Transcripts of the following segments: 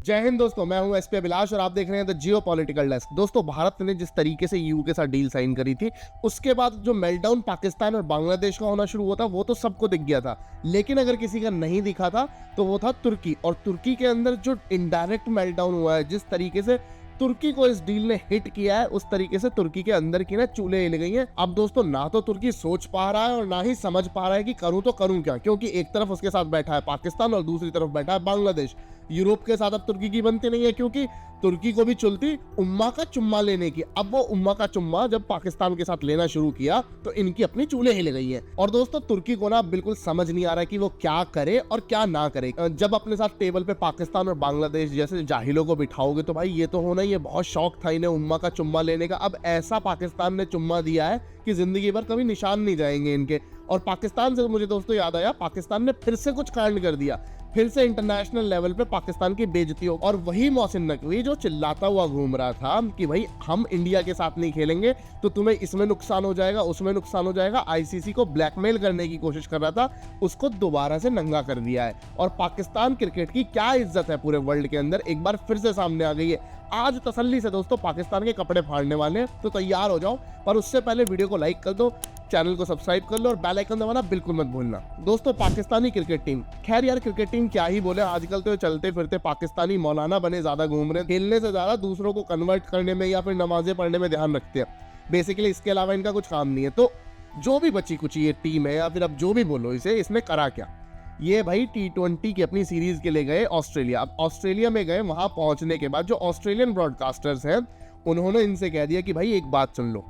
जय हिंद दोस्तों, मैं हूं एसपी अभिलाष और आप देख रहे हैं द जियो पॉलिटिकल डेस्क। दोस्तों, भारत ने जिस तरीके से ईयू के साथ डील साइन करी थी, उसके बाद जो मेल्टडाउन पाकिस्तान और बांग्लादेश का होना शुरू हुआ था वो तो सबको दिख गया था। लेकिन अगर किसी का नहीं दिखा था तो वो था तुर्की। और तुर्की के अंदर जो इनडायरेक्ट मेल्टडाउन हुआ है, जिस तरीके से तुर्की को इस डील ने हिट किया है, उस तरीके से तुर्की के अंदर की ना चूल्हे हिल गई हैं। अब दोस्तों, ना तो तुर्की सोच पा रहा है और ना ही समझ पा रहा है कि करूं तो करूं क्या, क्योंकि एक तरफ उसके साथ बैठा है पाकिस्तान और दूसरी तरफ बैठा है बांग्लादेश। यूरोप के साथ अब तुर्की की बनती नहीं है, क्योंकि तुर्की को भी चुलती उम्मा का चुम्मा लेने की। अब वो उम्मा का चुम्मा जब पाकिस्तान के साथ लेना शुरू किया तो इनकी अपनी चूल्हे हिल गई है। और दोस्तों, तुर्की को ना बिल्कुल समझ नहीं आ रहा है कि वो क्या करे और क्या ना करे। जब अपने साथ टेबल पे पाकिस्तान और बांग्लादेश जैसे जाहिलों को बिठाओगे तो भाई ये तो होना ही है। बहुत शौक था इन्हें उम्मा का चुम्मा लेने का। अब ऐसा पाकिस्तान ने चुम्मा दिया है कि जिंदगी भर कभी निशान नहीं जाएंगे इनके। और पाकिस्तान से मुझे दोस्तों याद आया, पाकिस्तान ने फिर से कुछ कांड कर दिया। फिर से इंटरनेशनल लेवल पे पाकिस्तान की बेइज्जती हो। और वही मोहसिन नकवी जो चिल्लाता हुआ घूम रहा था कि भाई हम इंडिया के साथ नहीं खेलेंगे तो तुम्हें इसमें नुकसान हो जाएगा, उसमें नुकसान हो जाएगा, आईसीसी को ब्लैकमेल करने की कोशिश कर रहा था, उसको दोबारा से नंगा कर दिया है। और पाकिस्तान क्रिकेट की क्या इज्जत है पूरे वर्ल्ड के अंदर, एक बार फिर से सामने आ गई है। आज तसल्ली से दोस्तों पाकिस्तान के कपड़े फाड़ने वाले हैं, तो तैयार हो जाओ। पर उससे पहले वीडियो को लाइक कर दो, चैनल को सब्सक्राइब कर लो और बेल आइकन दबाना बिल्कुल मत भूलना। दोस्तों, पाकिस्तानी क्रिकेट टीम, खैर यार क्रिकेट टीम क्या ही बोले, आजकल तो चलते फिरते पाकिस्तानी मौलाना बने ज्यादा घूम रहे हैं। खेलने से ज्यादा दूसरों को कन्वर्ट करने में या फिर नमाजें पढ़ने में ध्यान रखते हैं। बेसिकली इसके अलावा इनका कुछ काम नहीं है। तो जो भी बची कुछ ये टीम है, या फिर अब जो भी बोलो इसे, इसने करा क्या? ये भाई T20 की अपनी सीरीज के लिए गए ऑस्ट्रेलिया। अब ऑस्ट्रेलिया में गए, वहां पहुंचने के बाद जो ऑस्ट्रेलियन ब्रॉडकास्टर्स हैं उन्होंने इनसे कह दिया कि भाई एक बात सुन लो,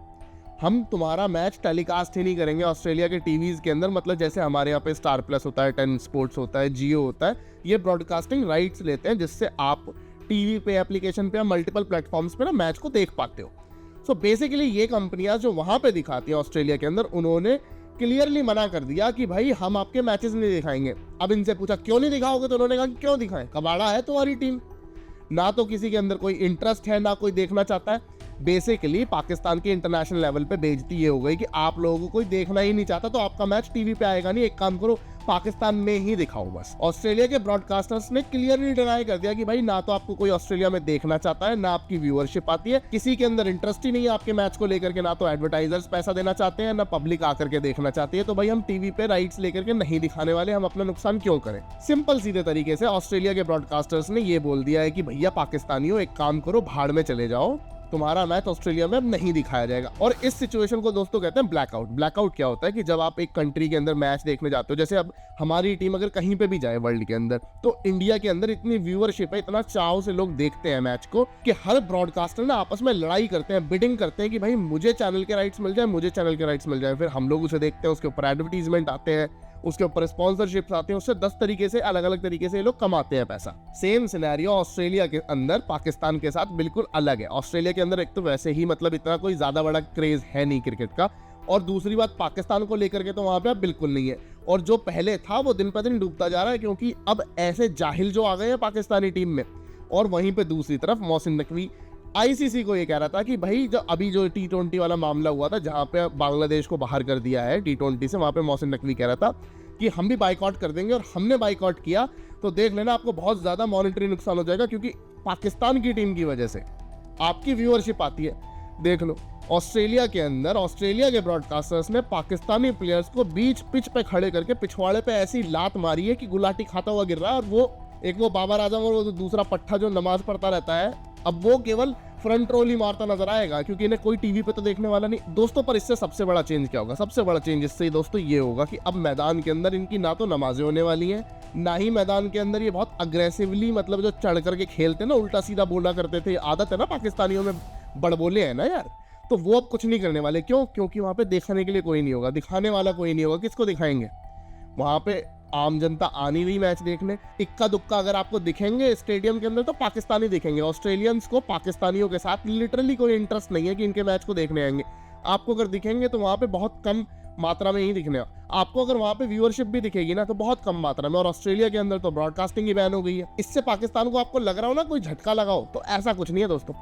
हम तुम्हारा मैच टेलीकास्ट ही नहीं करेंगे ऑस्ट्रेलिया के टीवीज के अंदर। मतलब जैसे हमारे यहाँ पे स्टार प्लस होता है, 10 स्पोर्ट्स होता है, जियो होता है, ये ब्रॉडकास्टिंग राइट्स लेते हैं जिससे आप टीवी पे, एप्लीकेशन पे या मल्टीपल प्लेटफॉर्म्स पे ना मैच को देख पाते हो। सो बेसिकली ये कंपनियां जो वहां पे दिखाती हैं ऑस्ट्रेलिया के अंदर, उन्होंने क्लियरली मना कर दिया कि भाई हम आपके मैचेस नहीं दिखाएंगे। अब इनसे पूछा क्यों नहीं दिखाओगे, तो उन्होंने कहा कि क्यों दिखाएं, कबाड़ा है तुम्हारी टीम। ना तो किसी के अंदर कोई इंटरेस्ट है, ना कोई देखना चाहता है। बेसिकली पाकिस्तान की इंटरनेशनल लेवल पे बेइज्जती ये हो गई कि आप लोगों को कोई देखना ही नहीं चाहता, तो आपका मैच टीवी पे आएगा नहीं। एक काम करो, पाकिस्तान में ही दिखाओ बस। ऑस्ट्रेलिया के ब्रॉडकास्टर्स ने क्लियरली डिनाई कर दिया कि भाई ना तो आपको कोई ऑस्ट्रेलिया में देखना चाहता है, ना आपकी व्यूअरशिप आती है, किसी के अंदर इंटरेस्ट ही नहीं है आपके मैच को लेकर के, ना तो एडवर्टाइजर्स पैसा देना चाहते हैं, ना पब्लिक आकर के देखना चाहती है। तो भाई हम टीवी पे राइट्स लेकर के नहीं दिखाने वाले, हम अपना नुकसान क्यों करें। सिंपल सीधे तरीके से ऑस्ट्रेलिया के ब्रॉडकास्टर्स ने ये बोल दिया है कि भैया पाकिस्तानियों, एक काम करो, भाड़ में चले जाओ, तुम्हारा मैच ऑस्ट्रेलिया में अब नहीं दिखाया जाएगा। और इस सिचुएशन को दोस्तों कहते हैं ब्लैकआउट। ब्लैकआउट क्या होता है कि जब आप एक कंट्री के अंदर मैच देखने जाते हो, जैसे अब हमारी टीम अगर कहीं पे भी जाए वर्ल्ड के अंदर, तो इंडिया के अंदर इतनी व्यूअरशिप है, इतना चाव से लोग देखते हैं मैच को कि हर ब्रॉडकास्टर ना आपस में लड़ाई करते हैं, बिडिंग करते हैं कि भाई मुझे चैनल के राइट्स मिल जाए, मुझे चैनल के राइट्स मिल जाए। फिर हम लोग उसे देखते हैं, उसके ऊपर एडवर्टीजमेंट आते हैं, उसके ऊपर स्पॉन्सरशिप्स आते हैं, उससे 10 तरीके से अलग अलग तरीके से ये लोग कमाते हैं पैसा। सेम सिनेरियो ऑस्ट्रेलिया के अंदर पाकिस्तान के साथ बिल्कुल अलग है। ऑस्ट्रेलिया के अंदर एक तो वैसे ही मतलब इतना कोई ज्यादा बड़ा क्रेज है नहीं क्रिकेट का, और दूसरी बात पाकिस्तान को लेकर के तो वहां पे बिल्कुल नहीं है। और जो पहले था वो दिन पर दिन डूबता जा रहा है, क्योंकि अब ऐसे जाहिल जो आ गए हैं पाकिस्तानी टीम में। और वहीं पे दूसरी तरफ मोहसिन नकवी आईसीसी को ये कह रहा था कि भाई जो अभी जो T20 वाला मामला हुआ था, जहां पे बांग्लादेश को बाहर कर दिया है T20 से, वहां पे मोहसिन नकवी कह रहा था कि हम भी बाइकआउट कर देंगे, और हमने बाइकआउट किया तो देख लेना आपको बहुत ज्यादा मॉनेटरी नुकसान हो जाएगा, क्योंकि पाकिस्तान की टीम की वजह से आपकी व्यूअरशिप आती है। देख लो, ऑस्ट्रेलिया के अंदर ऑस्ट्रेलिया के ब्रॉडकास्टर्स ने पाकिस्तानी प्लेयर्स को बीच पिच पे खड़े करके पिछवाड़े पे ऐसी लात मारी है कि गुलाटी खाता हुआ गिर रहा है। और वो एक वो बाबर आजम और वो दूसरा पट्टा जो नमाज पढ़ता रहता है, अब वो केवल फ्रंट रोल ही मारता नजर आएगा, क्योंकि इन्हें कोई टीवी पे तो देखने वाला नहीं दोस्तों। पर इससे सबसे बड़ा चेंज क्या होगा? सबसे बड़ा चेंज इससे दोस्तों ये होगा कि अब मैदान के अंदर इनकी ना तो नमाजें होने वाली हैं, ना ही मैदान के अंदर ये बहुत अग्रेसिवली, मतलब जो चढ़ करके खेलते ना, उल्टा सीधा बोला करते थे, आदत है ना पाकिस्तानियों में, बड़बोले हैं ना यार, तो वो अब कुछ नहीं करने वाले। क्यों? क्योंकि वहां पे देखने के लिए कोई नहीं होगा, दिखाने वाला कोई नहीं होगा। किसको दिखाएंगे? वहां पे आम जनता आनी नहीं मैच देखने। इक्का दुक्का अगर आपको दिखेंगे स्टेडियम के अंदर तो पाकिस्तानी दिखेंगे। ऑस्ट्रेलियंस को पाकिस्तानियों के साथ लिटरली कोई इंटरेस्ट नहीं है कि इनके मैच को देखने आएंगे। आपको अगर दिखेंगे तो वहां पे बहुत कम मात्रा में ही दिखने। आपको अगर वहां पे व्यूअरशिप भी दिखेगी ना तो बहुत कम मात्रा में। और ऑस्ट्रेलिया के अंदर तो ब्रॉडकास्टिंग ही बैन हो गई है। इससे पाकिस्तान को आपको लग रहा हो ना कोई झटका लगाओ, तो ऐसा कुछ नहीं है दोस्तों।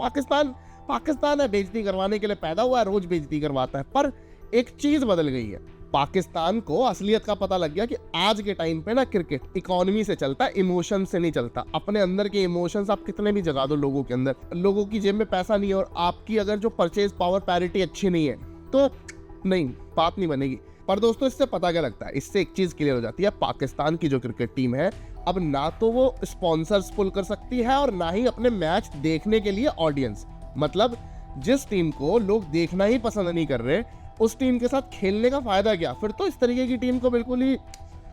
पाकिस्तान है, बेइज्जती करवाने के लिए पैदा हुआ है, रोज बेइज्जती करवाता है। पर एक चीज बदल गई है, पाकिस्तान को असलियत का पता लग गया कि आज के टाइम पे ना क्रिकेट इकोनॉमी से चलता है, इमोशन से नहीं चलता। अपने अंदर के इमोशंस आप कितने भी जगा दो लोगों के अंदर, लोगों की जेब में पैसा नहीं है और आपकी अगर जो परचेज पावर पैरिटी अच्छी नहीं है तो नहीं, बात नहीं बनेगी। पर दोस्तों इससे पता क्या लगता है, इससे एक चीज क्लियर हो जाती है, पाकिस्तान की जो क्रिकेट टीम है अब ना तो वो स्पॉन्सर्स पुल कर सकती है और ना ही अपने मैच देखने के लिए ऑडियंस। मतलब जिस टीम को लोग देखना ही पसंद नहीं कर रहे उस टीम के साथ खेलने का फायदा क्या? फिर तो इस तरीके की टीम को बिल्कुल ही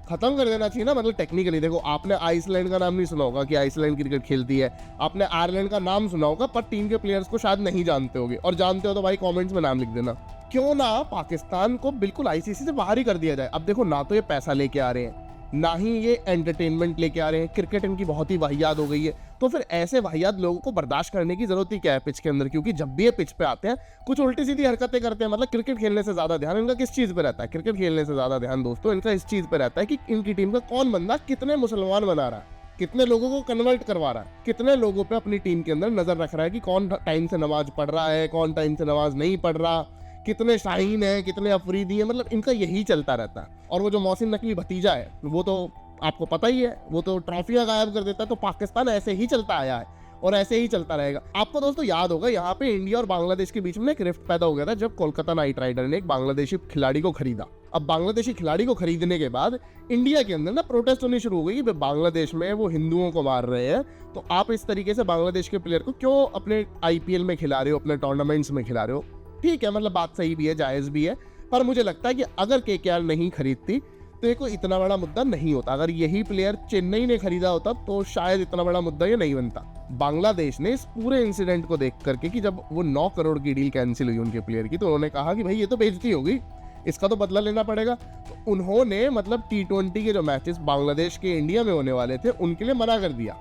खत्म कर देना चाहिए ना। मतलब टेक्निकली देखो, आपने आइसलैंड का नाम नहीं सुना होगा कि आइसलैंड क्रिकेट खेलती है, आपने आयरलैंड का नाम सुना होगा पर टीम के प्लेयर्स को शायद नहीं जानते होगे, और जानते हो तो भाई कमेंट्स में नाम लिख देना। क्यों ना पाकिस्तान को बिल्कुल आईसीसी से बाहर ही कर दिया जाए। अब देखो, ना तो ये पैसा लेके आ रहे हैं, ना ही ये एंटरटेनमेंट लेके आ रहे हैं, क्रिकेट इनकी बहुत ही वाहियात हो गई है, तो फिर ऐसे वाहियात लोगों को बर्दाश्त करने की जरूरत ही क्या है पिच के अंदर? क्योंकि जब भी ये पिच पे आते हैं कुछ उल्टी सीधी हरकतें करते हैं। मतलब क्रिकेट खेलने से ज्यादा ध्यान इनका किस चीज पे रहता है? क्रिकेट खेलने से ज्यादा ध्यान दोस्तों इनका इस चीज पे रहता है कि इनकी टीम का कौन बंदा कितने मुसलमान बना रहा है, कितने लोगों को कन्वर्ट करवा रहा है, कितने लोगों पे अपनी टीम के अंदर नजर रख रहा है कि कौन टाइम से नमाज पढ़ रहा है, कौन टाइम से नमाज नहीं पढ़ रहा, कितने शाहीन है, कितने अफरीदी है। मतलब इनका यही चलता रहता है। और वो जो मोहसिन नकवी भतीजा है वो तो आपको पता ही है, वो तो ट्रॉफियां गायब कर देता है। तो पाकिस्तान ऐसे ही चलता आया है और ऐसे ही चलता रहेगा। आपको दोस्तों याद होगा, यहाँ पे इंडिया और बांग्लादेश के बीच में एक रिफ्ट पैदा हो गया था जब कोलकाता नाइट राइडर ने एक बांग्लादेशी खिलाड़ी को खरीदा। अब बांग्लादेशी खिलाड़ी को खरीदने के बाद इंडिया के अंदर ना प्रोटेस्ट होनी शुरू हो गई कि बांग्लादेश में वो हिंदुओं को मार रहे हैं, तो आप इस तरीके से बांग्लादेश के प्लेयर को क्यों अपने आईपीएल में खिला रहे हो, अपने टूर्नामेंट्स में खिला रहे हो? ठीक है, मतलब बात सही भी है, जायज भी है, पर मुझे लगता है कि अगर केकेआर नहीं खरीदती तो ये कोई इतना बड़ा मुद्दा नहीं होता। अगर यही प्लेयर चेन्नई ने खरीदा होता तो शायद इतना बड़ा मुद्दा ये नहीं बनता। बांग्लादेश ने इस पूरे इंसिडेंट को देख करके कि जब वो 9 करोड़ की डील कैंसिल हुई उनके प्लेयर की, तो उन्होंने कहा कि भाई ये तो बेइज्जती होगी, इसका तो बदला लेना पड़ेगा। तो उन्होंने मतलब T20 के जो मैचेस बांग्लादेश के इंडिया में होने वाले थे उनके लिए मना कर दिया।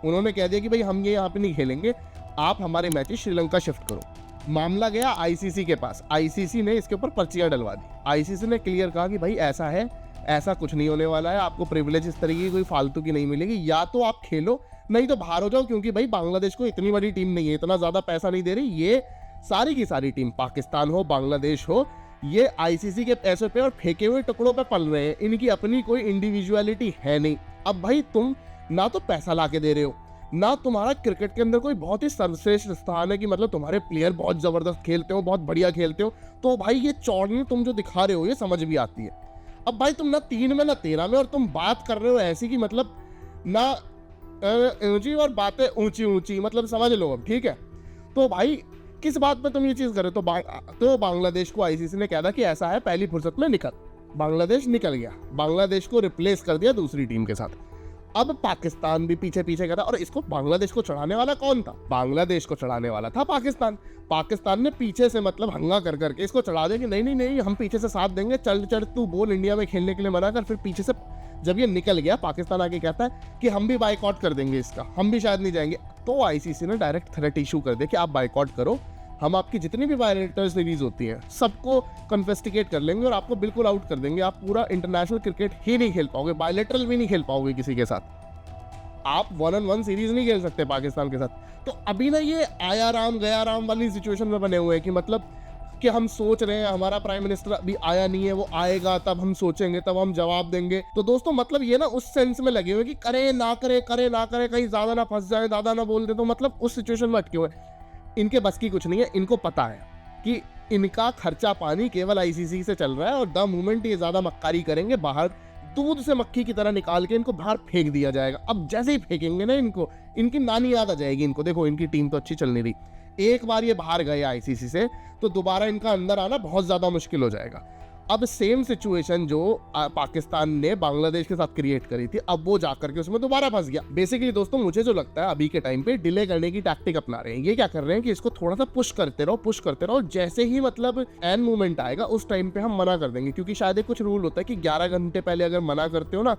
उन्होंने कह दिया कि भाई हम ये यहाँ पे नहीं खेलेंगे, आप हमारे मैचेस श्रीलंका शिफ्ट करो। मामला गया आईसीसी के पास, आईसीसी ने इसके ऊपर पर्चियां डलवा दी। आईसीसी ने क्लियर कहा कि भाई ऐसा है, ऐसा कुछ नहीं होने वाला है, आपको प्रिविलेज इस तरीके की कोई फालतू की नहीं मिलेगी, या तो आप खेलो नहीं तो बाहर हो जाओ, क्योंकि भाई बांग्लादेश को इतनी बड़ी टीम नहीं है, इतना ज्यादा पैसा नहीं दे रही। ये सारी की सारी टीम, पाकिस्तान हो बांग्लादेश हो, ये आईसीसी के पैसे पे और फेंके हुए टुकड़ों पे पल रहे हैं, इनकी अपनी कोई इंडिविजुअलिटी है नहीं। अब भाई तुम ना तो पैसा ला के दे रहे हो, ना तुम्हारा क्रिकेट के अंदर कोई बहुत ही सर्वश्रेष्ठ स्थान है कि मतलब तुम्हारे प्लेयर बहुत जबरदस्त खेलते हो, बहुत बढ़िया खेलते हो, तो भाई ये चौड़नी तुम जो दिखा रहे हो ये समझ भी आती है। अब भाई तुम ना 3 में ना 13 में, और तुम बात कर रहे हो ऐसी कि मतलब ना ऊंची और बातें ऊंची ऊंची, मतलब समझ लो अब, ठीक है? तो भाई किस बात पे तुम ये चीज कर रहे हो? तो बांग्लादेश को आईसीसी ने कहा था कि ऐसा है, पहली फुर्सत में निकल। बांग्लादेश निकल गया, बांग्लादेश को रिप्लेस कर दिया दूसरी टीम के साथ। अब पाकिस्तान भी पीछे पीछे गया था, और इसको बांग्लादेश को चढ़ाने वाला कौन था? बांग्लादेश को चढ़ाने वाला था पाकिस्तान। पाकिस्तान ने पीछे से मतलब हंगा कर करके इसको चढ़ा दिया कि नहीं नहीं नहीं, हम पीछे से साथ देंगे, चल चढ़ तू बोल, इंडिया में खेलने के लिए मना कर। फिर पीछे से जब ये निकल गया, पाकिस्तान आके कहता है कि हम भी बाइकआउट कर देंगे इसका, हम भी शायद नहीं जाएंगे। तो आईसीसी ने डायरेक्ट थ्रेट इशू कर दिया कि आप बाइकआउट करो, हम आपकी जितनी भी बायलेटरल सीरीज होती हैं सबको कन्फेस्टिकेट कर लेंगे और आपको बिल्कुल आउट कर देंगे। आप पूरा इंटरनेशनल क्रिकेट ही नहीं खेल पाओगे, बायलेटरल भी नहीं खेल पाओगे किसी के साथ, आप 1-on-1 सीरीज नहीं खेल सकते पाकिस्तान के साथ। तो अभी ना ये आया राम गया राम वाली सिचुएशन में बने हुए हैं कि मतलब कि हम सोच रहे हैं, हमारा प्राइम मिनिस्टर अभी आया नहीं है, वो आएगा तब हम सोचेंगे, तब हम जवाब देंगे। तो दोस्तों मतलब ये ना उस सेंस में लगे हुए कि करे ना करे, करे ना करे, कहीं ज्यादा ना फंस जाए, ज्यादा ना बोल दे, तो मतलब उस सिचुएशन में अटके हुए। इनके बस की कुछ नहीं है, इनको पता है कि इनका खर्चा पानी केवल आईसीसी से चल रहा है, और द मोमेंट ये ज्यादा मक्कारी करेंगे, बाहर दूध से मक्खी की तरह निकाल के इनको बाहर फेंक दिया जाएगा। अब जैसे ही फेंकेंगे ना इनको, इनकी नानी याद आ जाएगी इनको। देखो इनकी टीम तो अच्छी चल नहीं रही, एक बार ये बाहर गए आईसीसी से तो दोबारा इनका अंदर आना बहुत ज्यादा मुश्किल हो जाएगा। अब सेम सिचुएशन जो पाकिस्तान ने बांग्लादेश के साथ क्रिएट करी थी, अब वो जाकर के उसमें दोबारा फंस गया। बेसिकली दोस्तों मुझे जो लगता है अभी के टाइम पे डिले करने की टैक्टिक अपना रहे हैं। ये क्या कर रहे हैं कि इसको थोड़ा सा पुश करते रहो, जैसे ही मतलब एंड मूवमेंट आएगा उस टाइम पे हम मना कर देंगे। क्योंकि शायद कुछ रूल होता है कि 11 घंटे पहले अगर मना करते हो ना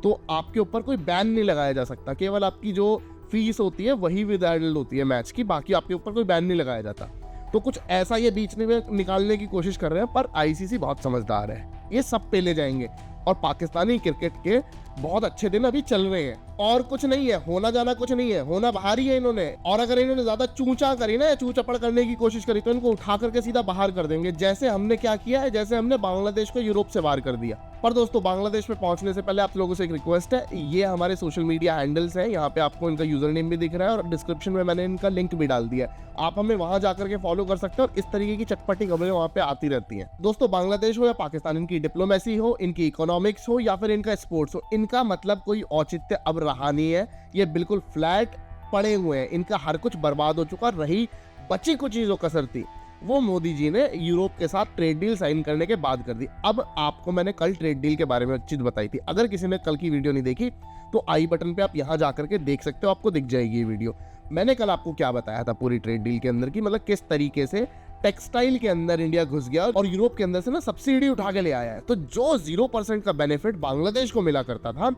तो आपके ऊपर कोई बैन नहीं लगाया जा सकता, केवल आपकी जो फीस होती है वही विदाइडल होती है मैच की, बाकी आपके ऊपर कोई बैन नहीं लगाया जाता। तो कुछ ऐसा ये बीच में निकालने की कोशिश कर रहे हैं, पर आईसीसी बहुत समझदार है, ये सब पे ले जाएंगे और पाकिस्तानी क्रिकेट के बहुत अच्छे दिन अभी चल रहे हैं। और कुछ नहीं है, होना जाना कुछ नहीं है, होना बाहर ही है इन्होंने। और अगर इन्होंने ज्यादा चूचा करी ना, चूचपड़ करने की कोशिश करी, तो इनको उठा करके सीधा बाहर कर देंगे, जैसे हमने क्या किया है, जैसे हमने बांग्लादेश को यूरोप से बाहर कर दिया। पर दोस्तों, बांग्लादेश में पहुंचने से पहले आप लोगों से एक रिक्वेस्ट है, ये हमारे सोशल मीडिया हैंडल्स हैं, यहाँ पे आपको इनका यूजर नेम भी दिख रहा है और डिस्क्रिप्शन में मैंने इनका लिंक भी डाल दिया है, आप हमें वहां जाकर के फॉलो कर सकते हैं और इस तरीके की चटपटी खबरें वहां पे आती रहती हैं। दोस्तों, बांग्लादेश हो या पाकिस्तान, इनकी डिप्लोमेसी हो, इनकी इकोनॉमिक्स हो या फिर इनका स्पोर्ट्स हो, इनका मतलब कोई औचित्य अब रहा नहीं है। ये बिल्कुल फ्लैट पड़े हुए हैं, इनका हर कुछ बर्बाद हो चुका। रही बची कुछ चीजों कसर थी, वो मोदी जी ने यूरोप के साथ ट्रेड डील साइन करने के बाद कर दी। अब आपको मैंने कल ट्रेड डील के बारे में एक चीज बताई थी, अगर किसी ने कल की वीडियो नहीं देखी तो आई बटन पे आप यहां जाकर के देख सकते हो, आपको दिख जाएगी ये वीडियो। मैंने कल आपको क्या बताया था पूरी ट्रेड डील के अंदर की, मतलब किस तरीके से टेक्सटाइल के अंदर इंडिया घुस गया और यूरोप के अंदर से ना सब्सिडी उठा के ले आया है। तो जो 0% का बेनिफिट बांग्लादेश को मिला करता था,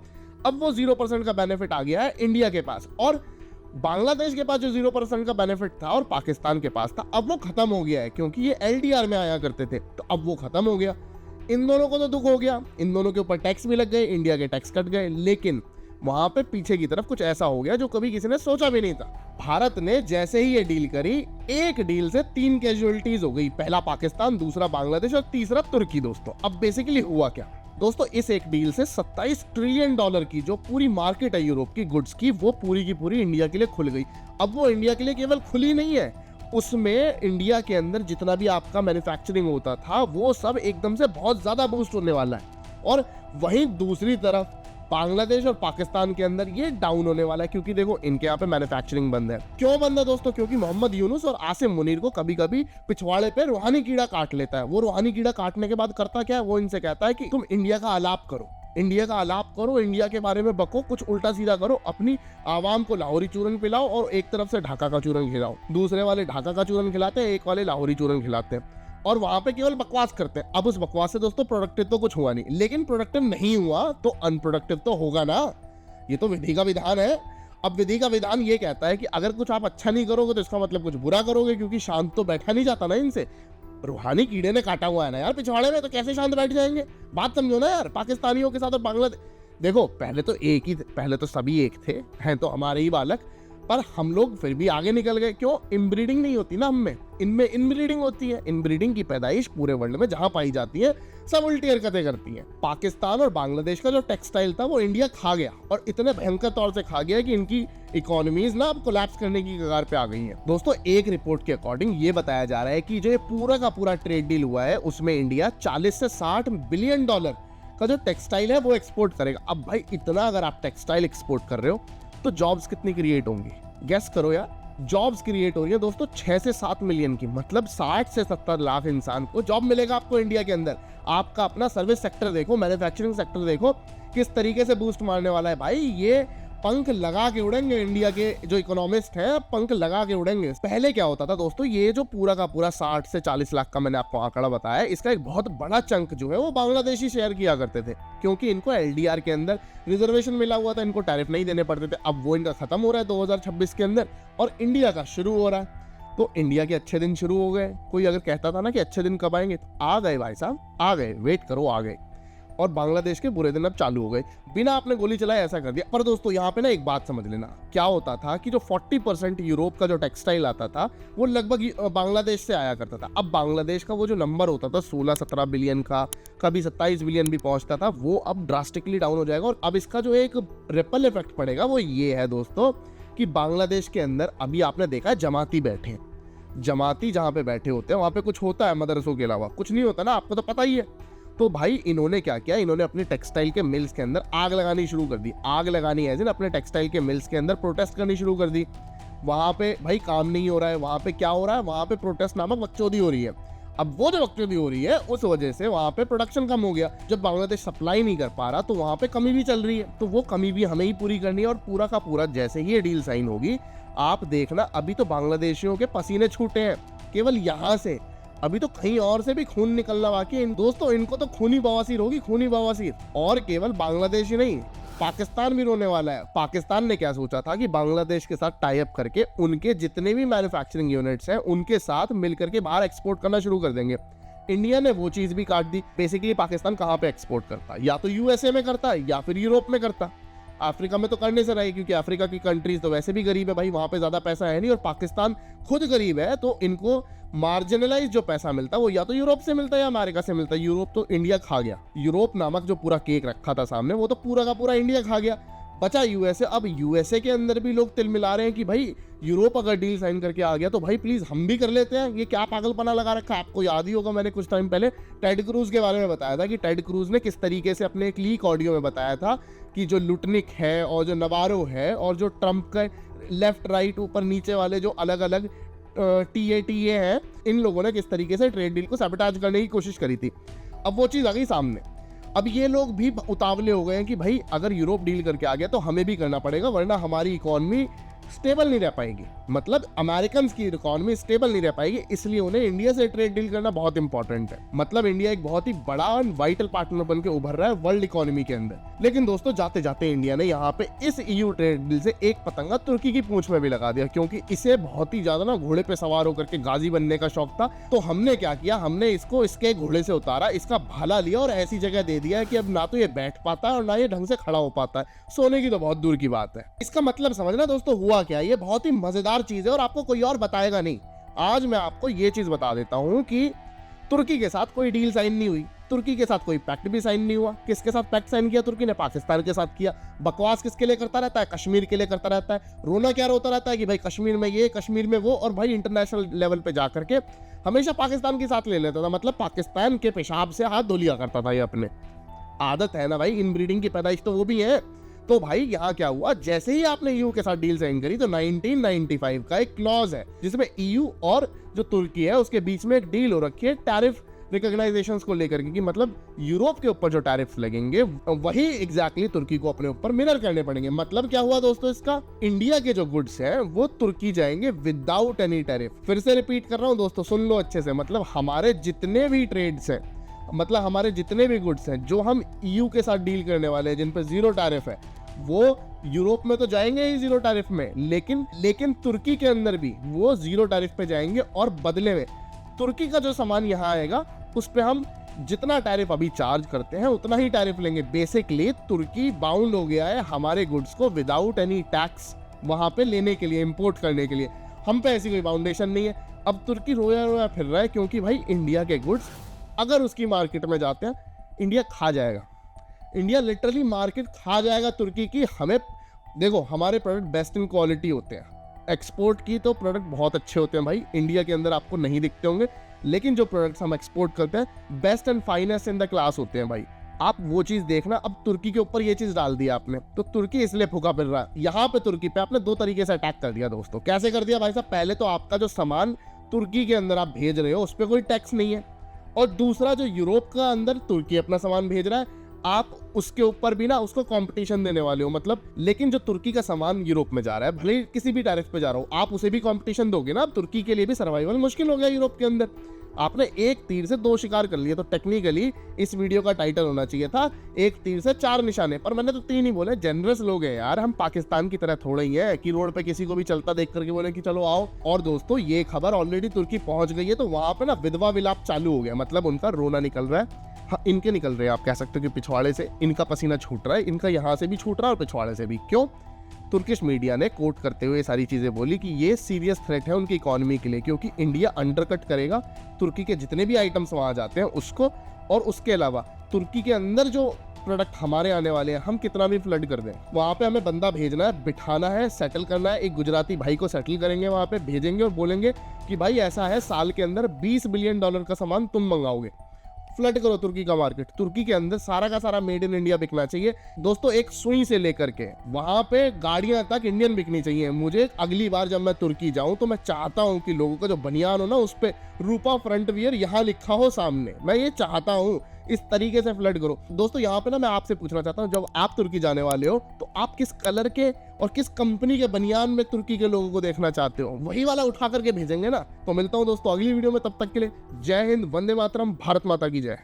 अब वो 0% का बेनिफिट आ गया है इंडिया के पास। और बांग्लादेश के पास जो 0% का बेनिफिट था और पाकिस्तान के पास था, अब वो खत्म हो गया है, क्योंकि ये एलडीआर में आया करते थे, तो अब वो खत्म हो गया। इन दोनों को तो दुख हो गया, इन दोनों के ऊपर टैक्स भी लग गए, इंडिया के टैक्स कट गए, लेकिन वहां पे पीछे की तरफ कुछ ऐसा हो गया जो कभी किसी ने सोचा भी नहीं था। भारत ने जैसे ही ये डील करी, एक डील से 3 कैजुअलिटीज हो गई, पहला पाकिस्तान, दूसरा बांग्लादेश और तीसरा तुर्की। दोस्तों, अब बेसिकली हुआ क्या? दोस्तों, इस एक डील से 27 ट्रिलियन डॉलर की जो पूरी मार्केट है यूरोप की गुड्स की, वो पूरी की पूरी इंडिया के लिए खुल गई। अब वो इंडिया के लिए केवल खुली नहीं है, उसमें इंडिया के अंदर जितना भी आपका मैन्युफैक्चरिंग होता था वो सब एकदम से बहुत ज्यादा बूस्ट होने वाला है। और वहीं दूसरी तरफ बांग्लादेश और पाकिस्तान के अंदर ये डाउन होने वाला है, क्योंकि देखो इनके यहाँ पे मैन्युफैक्चरिंग बंद है। क्यों बंद है दोस्तों? क्योंकि मोहम्मद यूनुस और आसिम मुनीर को कभी कभी पिछवाड़े पे रूहानी कीड़ा काट लेता है। वो रूहानी कीड़ा काटने के बाद करता क्या है, वो इनसे कहता है कि तुम इंडिया का आलाप करो, इंडिया का आलाप करो, इंडिया के बारे में बको, कुछ उल्टा सीधा करो, अपनी आवाम को लाहौरी चूरन पिलाओ और एक तरफ से ढाका का चूरन खिलाओ। दूसरे वाले ढाका का चूरन खिलाते हैं, एक वाले लाहौरी चूरन खिलाते हैं, और वहां पे केवल बकवास करते हैं। अब उस बकवास से दोस्तों प्रोडक्टिव तो कुछ हुआ नहीं, लेकिन प्रोडक्टिव नहीं हुआ तो अनप्रोडक्टिव तो होगा ना, ये तो विधि का विधान है। अब विधि का विधान ये कहता है कि अगर कुछ आप अच्छा नहीं करोगे तो इसका मतलब कुछ बुरा करोगे, क्योंकि शांत तो बैठा नहीं जाता ना इनसे। रूहानी कीड़े ने काटा हुआ है ना यार पिछवाड़े में, तो कैसे शांत बैठ जाएंगे? बात समझो ना यार, पाकिस्तानियों के साथ और बांग्लादेश, देखो पहले तो सभी एक थे, हैं तो हमारे ही बालक, पर हम लोग फिर भी आगे निकल गए। क्यों? इनब्रीडिंग नहीं होती ना हम में, इनमें इनब्रीडिंग होती है। इनब्रीडिंग की पैदाइश पूरे वर्ल्ड में जहां पाई जाती है, सब उल्टी हरकतें करती हैं। पाकिस्तान और बांग्लादेश का जो टेक्सटाइल था वो इंडिया खा गया, और इतने भयंकर तौर से खा गया कि इनकी इकोनॉमीज ना अब कोलैप्स करने की कगार पे आ गई हैं। दोस्तों, एक रिपोर्ट के अकॉर्डिंग ये बताया जा रहा है कि जो ये पूरा का पूरा ट्रेड डील हुआ है, उसमें इंडिया 40 से 60 बिलियन डॉलर का जो टेक्सटाइल है वो एक्सपोर्ट करेगा। अब भाई, इतना अगर आप टेक्सटाइल एक्सपोर्ट कर रहे हो तो जॉब्स कितनी क्रिएट होंगी? गेस करो यार। जॉब्स क्रिएट हो रही है दोस्तों 6 से 7 मिलियन की, मतलब 60 से 70 लाख इंसान को जॉब मिलेगा आपको इंडिया के अंदर। आपका अपना सर्विस सेक्टर देखो, मैन्युफैक्चरिंग सेक्टर देखो किस तरीके से बूस्ट मारने वाला है भाई। ये पंख लगा के उड़ेंगे, इंडिया के जो इकोनॉमिस्ट हैं पंख लगा के उड़ेंगे। पहले क्या होता था दोस्तों, ये जो पूरा का पूरा 60 से 40 लाख का मैंने आपको आंकड़ा बताया, इसका एक बहुत बड़ा चंक जो है वो बांग्लादेशी शेयर किया करते थे, क्योंकि इनको एलडीआर के अंदर रिजर्वेशन मिला हुआ था, इनको टैरिफ नहीं देने पड़ते थे। अब वो इनका खत्म हो रहा है 2026 के अंदर, और इंडिया का शुरू हो रहा है। तो इंडिया के अच्छे दिन शुरू हो गए। कोई अगर कहता था ना कि अच्छे दिन कब आएंगे, तो आ गए भाई साहब, आ गए, वेट करो, आ गए। और बांग्लादेश के बुरे दिन अब चालू हो गए, बिना आपने गोली चलाए ऐसा कर दिया। पर दोस्तों, यहाँ पे ना एक बात समझ लेना, क्या होता था कि जो 40% यूरोप का जो टेक्सटाइल आता था वो लगभग बांग्लादेश से आया करता था। अब बांग्लादेश का वो जो नंबर होता था 16-17 बिलियन का, कभी 27 बिलियन भी पहुंचता था, वो अब ड्रास्टिकली डाउन हो जाएगा। और अब इसका जो एक रिपल इफेक्ट पड़ेगा वो ये है दोस्तों कि बांग्लादेश के अंदर अभी आपने देखा है जमाती बैठे हैं। जमाती जहाँ पे बैठे होते हैं वहाँ पे कुछ होता है मदरसों के अलावा? कुछ नहीं होता ना, आपको तो पता ही है। तो भाई इन्होंने क्या किया, इन्होंने अपने टेक्सटाइल के मिल्स के अंदर आग लगानी शुरू कर दी। आग लगानी है अपने टेक्सटाइल के मिल्स के अंदर प्रोटेस्ट करनी शुरू कर दी। वहां पे भाई काम नहीं हो रहा है, वहां पे क्या हो रहा है, वहां पे प्रोटेस्ट नामक बकचोदी हो रही है। अब वो जो बकचोदी हो रही है उस वजह से वहां पे प्रोडक्शन कम हो गया। जब बांग्लादेश सप्लाई नहीं कर पा रहा तो वहां पे कमी भी चल रही है, तो वो कमी भी हमें ही पूरी करनी है। और पूरा का पूरा जैसे ही ये डील साइन होगी, आप देखना, अभी तो बांग्लादेशियों के पसीने छूटे हैं केवल यहाँ से, अभी तो कहीं और से भी खून निकलना बाकी है। दोस्तों, इनको तो खूनी बवासीर होगी, खूनी बवासीर। और केवल बांग्लादेश ही नहीं, पाकिस्तान भी रोने वाला है। पाकिस्तान ने क्या सोचा था कि बांग्लादेश के साथ टाई अप करके उनके जितने भी मैन्युफैक्चरिंग यूनिट्स हैं उनके साथ मिलकर के बाहर एक्सपोर्ट करना शुरू कर देंगे। इंडिया ने वो चीज भी काट दी। बेसिकली पाकिस्तान कहाँ पे एक्सपोर्ट करता, या तो यूएसए में करता या फिर यूरोप में करता। अफ्रीका में तो करने से रहे, क्योंकि अफ्रीका की कंट्रीज तो वैसे भी गरीब है भाई, वहां पे ज्यादा पैसा है नहीं, और पाकिस्तान खुद गरीब है, तो इनको मार्जिनलाइज जो पैसा मिलता है वो या तो यूरोप से मिलता है या अमेरिका से मिलता है। यूरोप तो इंडिया खा गया, यूरोप नामक जो पूरा केक रखा था सामने वो तो पूरा का पूरा इंडिया खा गया, बचा यूएसए। अब यूएसए के अंदर भी लोग तिल मिला रहे हैं कि भाई यूरोप अगर डील साइन करके आ गया तो भाई प्लीज हम भी कर लेते हैं। ये क्या पागलपना लगा रखा है। आपको याद ही होगा मैंने कुछ टाइम पहले टेड क्रूज के बारे में बताया था कि टेड क्रूज ने किस तरीके से अपने एक लीक ऑडियो में बताया था कि जो लुटनिक है और जो नवारो है और जो ट्रंप के लेफ्ट राइट ऊपर नीचे वाले जो अलग अलग टीए हैं, इन लोगों ने किस तरीके से ट्रेड डील को सैबोटेज करने की कोशिश करी थी। अब वो चीज़ आ गई सामने। अब ये लोग भी उतावले हो गए हैं कि भाई अगर यूरोप डील करके आ गया तो हमें भी करना पड़ेगा, वरना हमारी इकोनॉमी स्टेबल नहीं रह पाएगी, मतलब अमेरिकन की इकोनॉमी स्टेबल नहीं रह पाएगी। इसलिए उन्हें इंडिया से ट्रेड डील करना बहुत इंपॉर्टेंट है। मतलब इंडिया एक बहुत ही बड़ा और वाइटल पार्टनर बन के उभर रहा है वर्ल्ड इकोनॉमी के अंदर। लेकिन दोस्तों जाते जाते इंडिया ने यहाँ पे इस ईयू ट्रेड डील से एक पतंगा तुर्की की पूंछ में भी लगा दिया, क्योंकि इसे बहुत ही ज्यादा ना घोड़े पे सवार होकर के गाजी बनने का शौक था। तो हमने क्या किया, हमने इसको इसके घोड़े से उतारा, इसका भाला लिया और ऐसी जगह दे दिया है कि अब ना तो ये बैठ पाता है और ना ये ढंग से खड़ा हो पाता है। सोने की तो बहुत दूर की बात है। इसका मतलब समझना दोस्तों हुआ क्या, ये बहुत ही मजेदार चीज है और आपको कोई और बताएगा नहीं। आज मैं आपको ये चीज बता देता हूं कि तुर्की के साथ कोई डील साइन नहीं हुई, तुर्की के साथ कोई पैक्ट भी साइन नहीं हुआ। किसके साथ पैक्ट साइन किया तुर्की ने? पाकिस्तान के साथ किया। बकवास किसके लिए करता रहता है? कश्मीर के लिए करता रहता है। रोना क्या रोता रहता है कि भाई कश्मीर में ये, कश्मीर में वो, और भाई इंटरनेशनल लेवल पे जा करके हमेशा पाकिस्तान के साथ ले लेता था। मतलब पाकिस्तान के पेशाब से हाथ धो लिया करता था ये अपने। आदत है ना भाई, इनब्रीडिंग की पैदाइश तो वो भी है। तो भाई यहाँ क्या हुआ, जैसे ही आपने ईयू के साथ डील साइन करी तो 1995 का एक क्लॉज है जिसमें ईयू और जो तुर्की है उसके बीच में एक डील हो रखी है टैरिफ रिकॉग्नाइजेशंस को लेकर के, कि मतलब यूरोप के ऊपर जो टैरिफ लगेंगे वही एग्जैक्टली तुर्की को अपने ऊपर मिरर करने पड़ेंगे। मतलब क्या हुआ दोस्तों, इसका इंडिया के जो गुड्स हैं वो तुर्की जाएंगे विदाउट एनी टैरिफ। फिर से रिपीट कर रहा हूँ दोस्तों, सुन लो अच्छे से। मतलब हमारे जितने भी ट्रेड्स हैं, मतलब हमारे जितने भी गुड्स हैं जो हम ईयू के साथ डील करने वाले हैं जिन पर जीरो टैरिफ है, वो यूरोप में तो जाएंगे ही जीरो टैरिफ में, लेकिन तुर्की के अंदर भी वो जीरो टैरिफ पे जाएंगे। और बदले में तुर्की का जो सामान यहाँ आएगा उस पे हम जितना टैरिफ अभी चार्ज करते हैं उतना ही टैरिफ लेंगे। बेसिकली तुर्की बाउंड हो गया है हमारे गुड्स को विदाउट एनी टैक्स वहां पे लेने के लिए, इंपोर्ट करने के लिए। हम पे ऐसी कोई बाउंडेशन नहीं है। अब तुर्की रोया रोया फिर रहा है क्योंकि भाई इंडिया के गुड्स अगर उसकी मार्केट में जाते हैं इंडिया खा जाएगा। इंडिया लिटरली मार्केट खा जाएगा तुर्की की। हमें देखो, हमारे प्रोडक्ट बेस्ट इन क्वालिटी होते हैं, एक्सपोर्ट की तो प्रोडक्ट बहुत अच्छे होते हैं भाई, इंडिया के अंदर आपको नहीं दिखते होंगे, लेकिन जो प्रोडक्ट्स हम एक्सपोर्ट करते हैं best and finest in the class होते हैं भाई। आप वो चीज देखना। अब तुर्की के ऊपर ये चीज डाल दी आपने तो तुर्की इसलिए फूका फिर रहा है। यहाँ पे तुर्की पे आपने दो तरीके से अटैक कर दिया दोस्तों। कैसे कर दिया भाई साहब? पहले तो आपका जो सामान तुर्की के अंदर आप भेज रहे हो उस पर कोई टैक्स नहीं है, और दूसरा जो यूरोप का अंदर तुर्की अपना सामान भेज रहा है आप उसके ऊपर भी ना उसको कंपटीशन देने वाले हो। मतलब लेकिन जो तुर्की का सामान यूरोप में जा रहा है, भले ही किसी भी टैरिफ पे जा रहा हो, आप उसे भी कंपटीशन दोगे ना। अब तुर्की के लिए भी सर्वाइवल मुश्किल हो गया यूरोप के अंदर। आपने एक तीर से दो शिकार कर लिए। तो टेक्निकली इस वीडियो का टाइटल होना चाहिए था एक तीर से चार निशाने, पर मैंने तो तीन ही बोले। जनरस लोग हैं यार, हम पाकिस्तान की तरह थोड़े ही है कि रोड पे किसी को भी चलता देख करके बोले कि चलो आओ। और दोस्तों ये खबर ऑलरेडी तुर्की पहुंच गई है, तो वहां पे ना विधवा विलाप चालू हो गया। मतलब उनका रोना निकल रहा है। हाँ, इनके निकल रहे हैं, आप कह सकते हो कि पिछवाड़े से इनका पसीना छूट रहा है। इनका यहाँ से भी छूट रहा है और पिछवाड़े से भी। क्यों? तुर्किश मीडिया ने कोट करते हुए सारी चीजें बोली कि ये सीरियस थ्रेट है उनकी इकोनॉमी के लिए, क्योंकि इंडिया अंडरकट करेगा तुर्की के जितने भी आइटम्स वहां जाते हैं उसको। और उसके अलावा तुर्की के अंदर जो प्रोडक्ट हमारे आने वाले हैं, हम कितना भी फ्लड कर दें, वहां पे हमें बंदा भेजना है, बिठाना है, सेटल करना है। एक गुजराती भाई को सेटल करेंगे वहां पे, भेजेंगे और बोलेंगे कि भाई ऐसा है, साल के अंदर $20 बिलियन का सामान तुम मंगाओगे। फ्लड करो तुर्की का मार्केट। तुर्की के अंदर सारा का सारा मेड इन इंडिया बिकना चाहिए दोस्तों। एक सुई से लेकर के वहां पे गाड़ियां तक इंडियन बिकनी चाहिए। मुझे अगली बार जब मैं तुर्की जाऊं तो मैं चाहता हूं कि लोगों का जो बनियान हो ना उस पे रूपा फ्रंट वियर यहाँ लिखा हो सामने। मैं ये चाहता हूं, इस तरीके से फ्लड करो दोस्तों। यहाँ पे ना मैं आपसे पूछना चाहता हूँ, जब आप तुर्की जाने वाले हो तो आप किस कलर के और किस कंपनी के बनियान में तुर्की के लोगों को देखना चाहते हो? वही वाला उठा करके भेजेंगे ना। तो मिलता हूँ दोस्तों अगली वीडियो में, तब तक के लिए जय हिंद, वंदे मातरम, भारत माता की जय।